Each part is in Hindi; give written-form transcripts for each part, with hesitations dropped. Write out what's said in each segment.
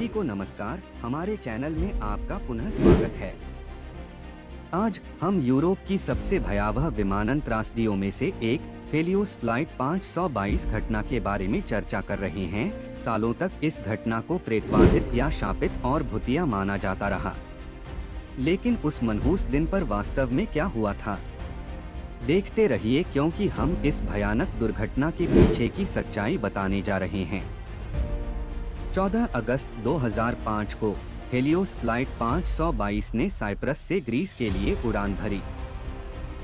को नमस्कार, हमारे चैनल में आपका पुनः स्वागत है। आज हम यूरोप की सबसे भयावह विमानन त्रासदियों में से एक हेलियोस फ्लाइट 522 घटना के बारे में चर्चा कर रहे हैं। सालों तक इस घटना को प्रेतबाधित या शापित और भूतिया माना जाता रहा, लेकिन उस मनहूस दिन पर वास्तव में क्या हुआ था? देखते रहिए, क्योंकि हम इस भयानक दुर्घटना के पीछे की सच्चाई बताने जा रहे हैं। 14 अगस्त 2005 को हेलियोस फ्लाइट 522 ने साइप्रस से ग्रीस के लिए उड़ान भरी।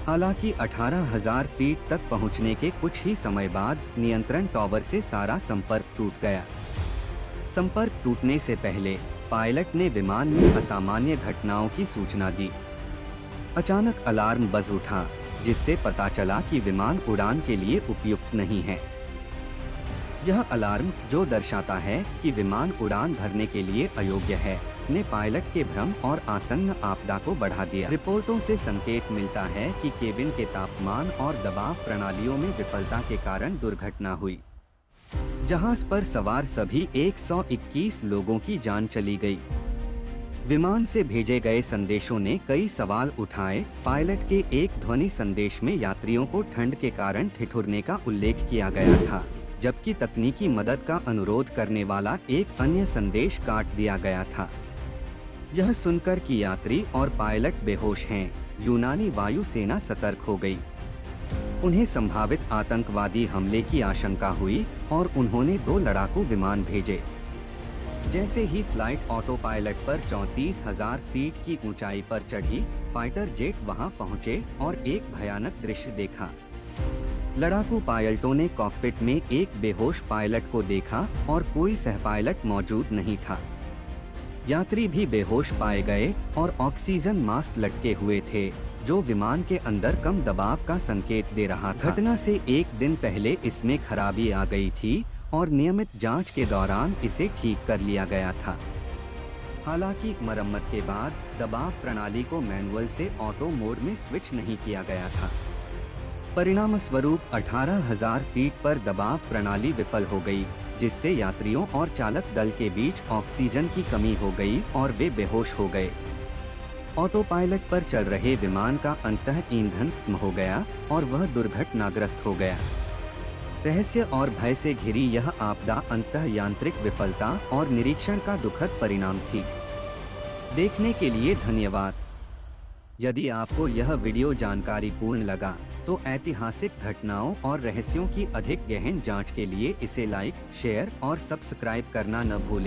हालांकि 18,000 फीट तक पहुंचने के कुछ ही समय बाद नियंत्रण टावर से सारा संपर्क टूट गया। संपर्क टूटने से पहले पायलट ने विमान में असामान्य घटनाओं की सूचना दी। अचानक अलार्म बज उठा, जिससे पता चला कि विमान उड़ान के लिए उपयुक्त नहीं है। यह अलार्म, जो दर्शाता है कि विमान उड़ान भरने के लिए अयोग्य है, ने पायलट के भ्रम और आसन्न आपदा को बढ़ा दिया। रिपोर्टों से संकेत मिलता है कि केबिन के तापमान और दबाव प्रणालियों में विफलता के कारण दुर्घटना हुई। जहाज पर सवार सभी 121 लोगों की जान चली गई। विमान से भेजे गए संदेशों ने कई सवाल उठाए। पायलट के एक ध्वनि संदेश में यात्रियों को ठंड के कारण ठिठुरने का उल्लेख किया गया था, जबकि तकनीकी मदद का अनुरोध करने वाला एक अन्य संदेश काट दिया गया था। यह सुनकर कि यात्री और पायलट बेहोश हैं, यूनानी वायुसेना सतर्क हो गई। उन्हें संभावित आतंकवादी हमले की आशंका हुई और उन्होंने 2 लड़ाकू विमान भेजे। जैसे ही फ्लाइट ऑटो पायलट पर 34,000 फीट की ऊंचाई पर चढ़ी, फाइटर जेट वहां पहुंचे और एक भयानक दृश्य देखा। लड़ाकू पायलटों ने कॉकपिट में एक बेहोश पायलट को देखा और कोई सहपायलट मौजूद नहीं था। यात्री भी बेहोश पाए गए और ऑक्सीजन मास्क लटके हुए थे, जो विमान के अंदर कम दबाव का संकेत दे रहा था। घटना से एक दिन पहले इसमें खराबी आ गई थी और नियमित जांच के दौरान इसे ठीक कर लिया गया था। हालांकि मरम्मत के बाद दबाव प्रणाली को मैनुअल से ऑटो मोड में स्विच नहीं किया गया था। परिणाम स्वरूप 18,000 फीट पर दबाव प्रणाली विफल हो गई, जिससे यात्रियों और चालक दल के बीच ऑक्सीजन की कमी हो गई और वे बेहोश हो गए। ऑटो पायलट पर चल रहे विमान का अंतः ईंधन खत्म हो गया और वह दुर्घटनाग्रस्त हो गया। रहस्य और भय से घिरी यह आपदा अंतः यांत्रिक विफलता और निरीक्षण का दुखद परिणाम थी। देखने के लिए धन्यवाद। यदि आपको यह वीडियो जानकारीपूर्ण लगा तो ऐतिहासिक घटनाओं और रहस्यों की अधिक गहन जांच के लिए इसे लाइक, शेयर और सब्सक्राइब करना न भूलें।